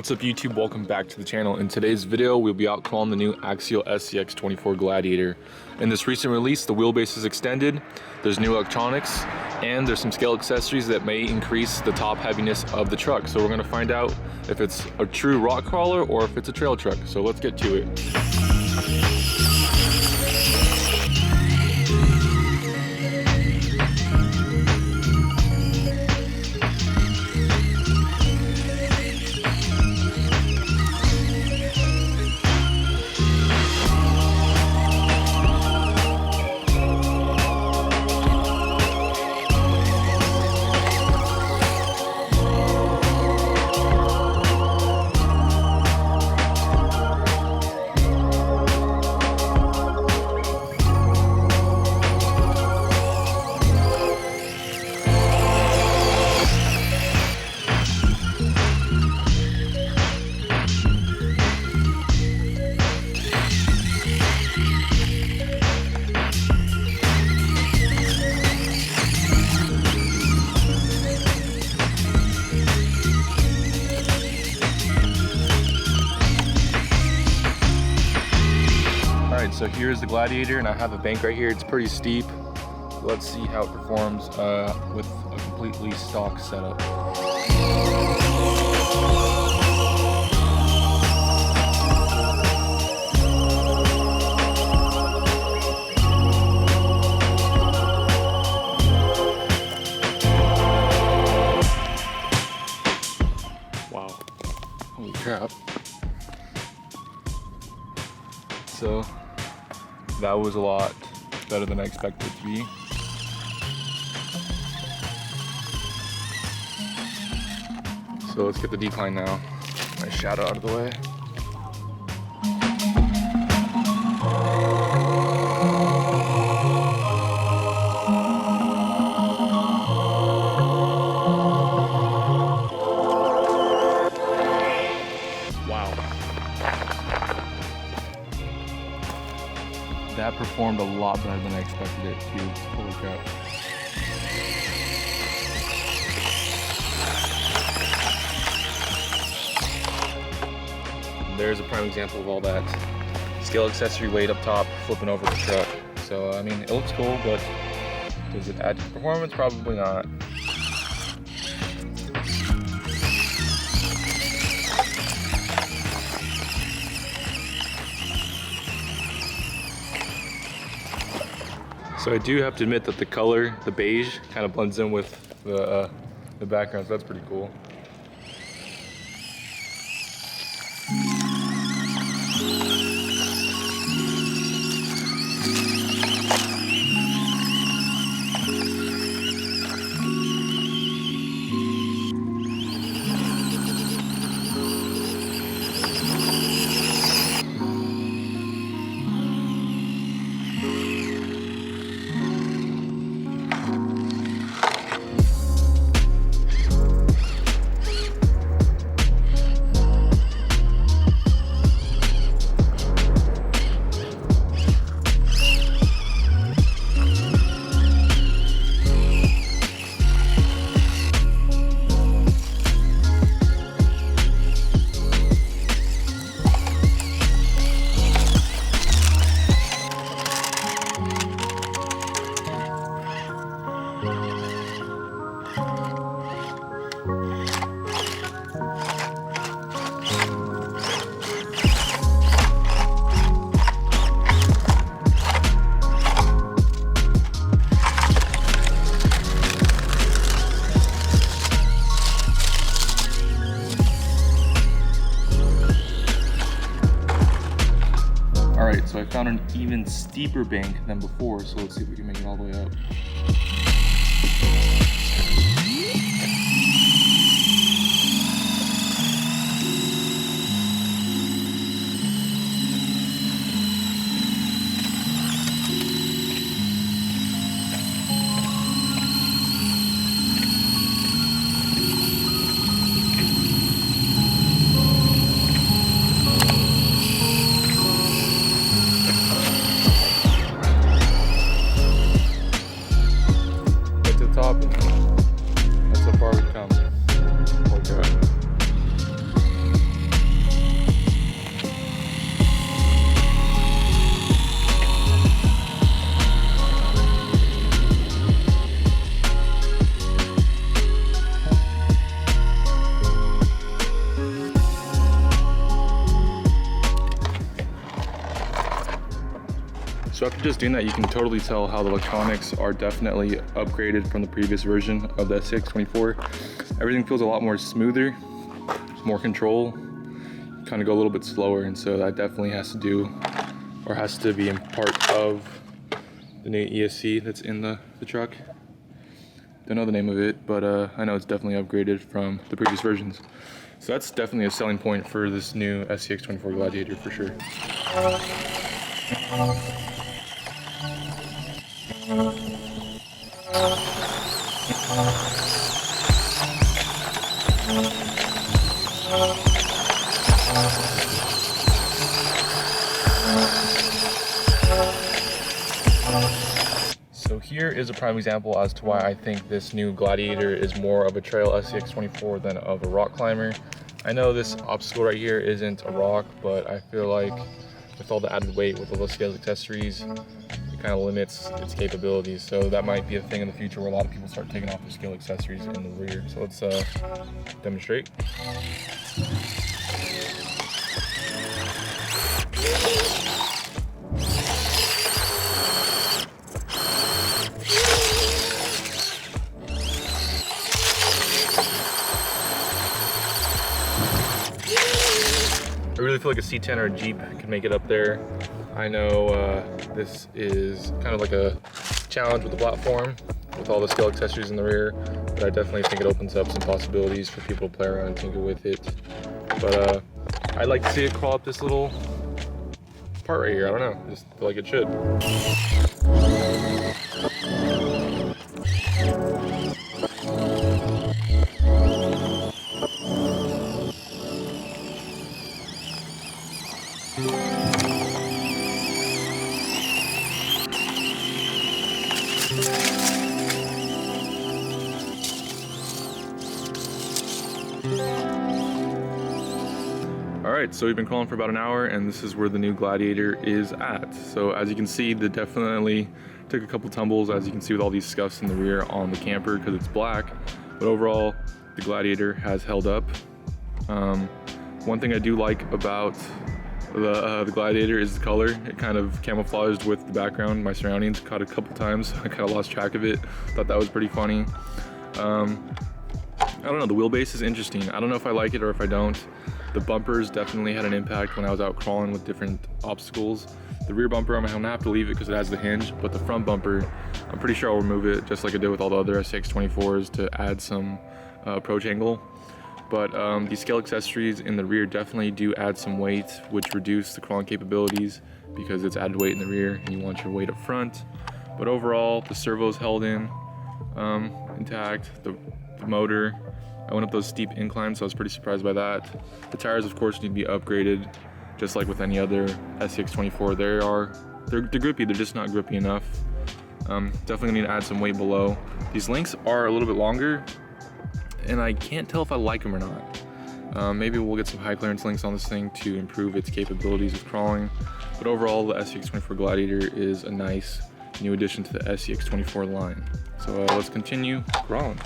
What's up YouTube, welcome back to the channel. In today's video, we'll be out crawling the new Axial SCX24 Gladiator. In this recent release, the wheelbase is extended, there's new electronics, and there's some scale accessories that may increase the top heaviness of the truck. So we're gonna find out if it's a true rock crawler or if it's a trail truck. So let's get to it. So here's the Gladiator, and I have a bank right here. It's pretty steep. Let's see how it performs with a completely stock setup. Wow, holy crap. So that was a lot better than I expected it to be. So let's get the decline now. My shadow out of the way. That performed a lot better than I expected it to. Holy crap. There's a prime example of all that scale accessory weight up top flipping over the truck. So, I mean, it looks cool, but does it add to performance? Probably not. So I do have to admit that the color, the beige, kind of blends in with the background, so that's pretty cool. Alright, so I found an even steeper bank than before, so let's see if we can make it all the way up. So after just doing that, you can totally tell how the electronics are definitely upgraded from the previous version of the SCX24. Everything feels a lot more smoother, more control, kind of go a little bit slower, and so that definitely has to do, or has to be in part of the new ESC that's in the truck. Don't know the name of it, but I know it's definitely upgraded from the previous versions. So that's definitely a selling point for this new SCX24 Gladiator for sure. So here is a prime example as to why I think this new Gladiator is more of a trail SCX24 than of a rock climber. I know this obstacle right here isn't a rock, but I feel like with all the added weight, with all the scales accessories, it kind of limits its capabilities. So that might be a thing in the future where a lot of people start taking off their scale accessories in the rear. So let's demonstrate. I really feel like a C10 or a Jeep can make it up there. I know this is kind of like a challenge with the platform with all the scale accessories in the rear, but I definitely think it opens up some possibilities for people to play around and tinker with it. But I'd like to see it crawl up this little part right here. I don't know, just feel like it should. Alright, so we've been crawling for about an hour, and this is where the new Gladiator is at. So as you can see, they definitely took a couple tumbles, as you can see with all these scuffs in the rear on the camper because it's black. But overall, the Gladiator has held up. One thing I do like about the Gladiator is the color. It kind of camouflaged with the background, my surroundings. Caught a couple times, I kind of lost track of it. Thought that was pretty funny. I don't know, the wheelbase is interesting. I don't know if I like it or if I don't. The bumpers definitely had an impact when I was out crawling with different obstacles. The rear bumper, I'm gonna have to leave it because it has the hinge, but the front bumper, I'm pretty sure I'll remove it just like I did with all the other SCX24s to add some approach angle. But these scale accessories in the rear definitely do add some weight, which reduce the crawling capabilities because it's added weight in the rear and you want your weight up front. But overall, the servo's held in intact. The motor, I went up those steep inclines, so I was pretty surprised by that. The tires, of course, need to be upgraded, just like with any other SCX24. They're grippy, they're just not grippy enough. Definitely need to add some weight below. These links are a little bit longer, and I can't tell if I like them or not. Maybe we'll get some high clearance links on this thing to improve its capabilities with crawling. But overall, the SCX24 Gladiator is a nice new addition to the SCX24 line. So let's continue crawling.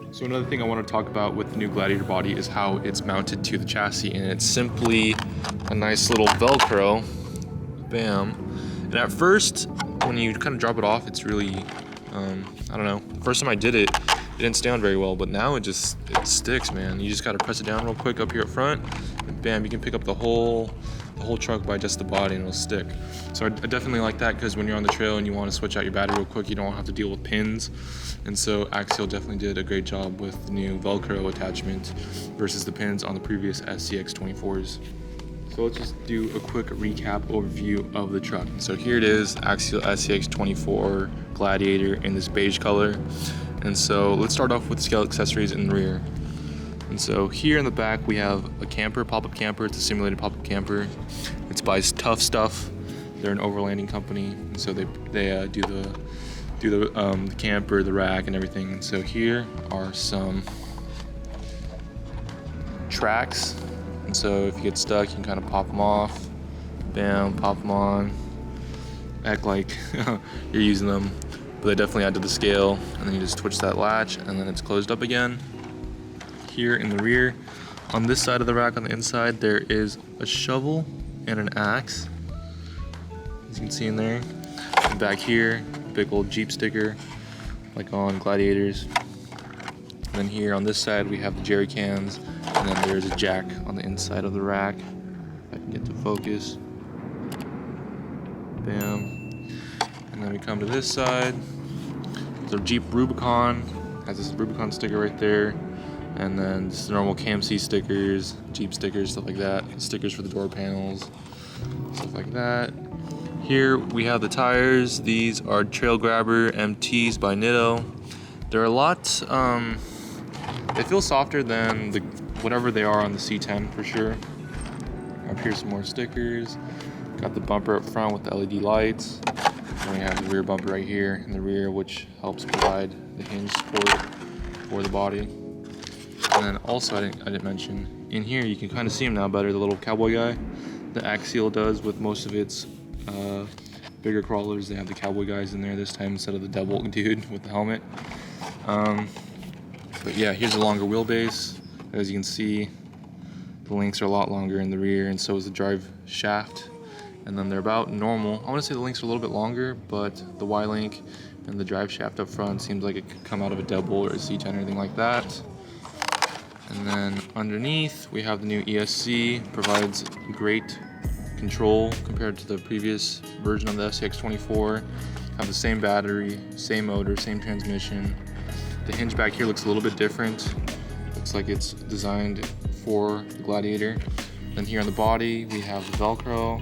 So another thing I want to talk about with the new Gladiator body is how it's mounted to the chassis, and it's simply a nice little Velcro, bam. And at first, when you kind of drop it off, it's really, I don't know. The first time I did it, it didn't stay on very well, but now it sticks, man. You just got to press it down real quick up here up front, and bam, you can pick up the whole the whole truck by just the body and it'll stick. So I definitely like that, because when you're on the trail and you want to switch out your battery real quick, you don't have to deal with pins. And so Axial definitely did a great job with the new Velcro attachment versus the pins on the previous SCX24s. So let's just do a quick recap overview of the truck. So here it is, Axial SCX24 Gladiator in this beige color. And so let's start off with scale accessories in the rear. And so here in the back we have a camper, pop-up camper. It's a simulated pop-up camper. It's by Tough Stuff. They're an overlanding company, and so they do the camper, the rack, and everything. And so here are some tracks. And so if you get stuck, you can kind of pop them off. Bam, pop them on. Act like you're using them. But they definitely add to the scale. And then you just twitch that latch, and then it's closed up again. Here in the rear, on this side of the rack on the inside, there is a shovel and an axe, as you can see in there. And back here, big old Jeep sticker, like on Gladiators. And then here on this side, we have the jerry cans, and then there's a jack on the inside of the rack. If I can get to focus. Bam. And then we come to this side. The Jeep Rubicon has this Rubicon sticker right there. And then just the normal KMC stickers, Jeep stickers, stuff like that. Stickers for the door panels, stuff like that. Here we have the tires. These are Trail Grabber MTs by Nitto. They're a lot, they feel softer than whatever they are on the C10 for sure. Up here some more stickers. Got the bumper up front with the LED lights. And we have the rear bumper right here in the rear, which helps provide the hinge support for the body. And then also, I didn't mention, in here you can kind of see him now better, the little cowboy guy. The Axial does with most of its bigger crawlers. They have the cowboy guys in there this time instead of the devil dude with the helmet. But yeah, here's a longer wheelbase. As you can see, the links are a lot longer in the rear, and so is the drive shaft. And then they're about normal. I want to say the links are a little bit longer, but the Y-link and the drive shaft up front seems like it could come out of a double or a C10 or anything like that. And then underneath we have the new ESC, provides great control compared to the previous version of the SCX24. Have the same battery, same motor, same transmission. The hinge back here looks a little bit different. Looks like it's designed for the Gladiator. Then here on the body we have the Velcro,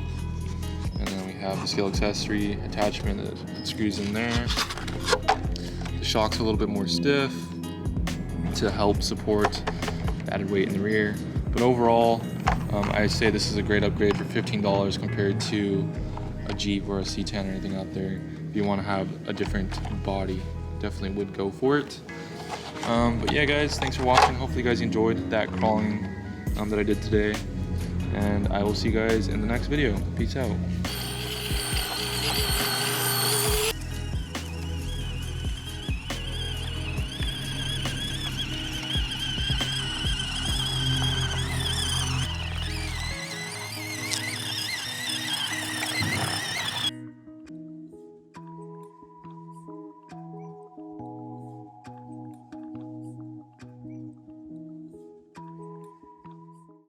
and then we have the scale accessory attachment that screws in there. The shocks are a little bit more stiff to help support added weight in the rear, but overall I say this is a great upgrade for $15 compared to a Jeep or a C10 or anything out there. If you want to have a different body, definitely would go for it. But yeah guys, thanks for watching. Hopefully you guys enjoyed that crawling that I did today, and I will see you guys in the next video. Peace out.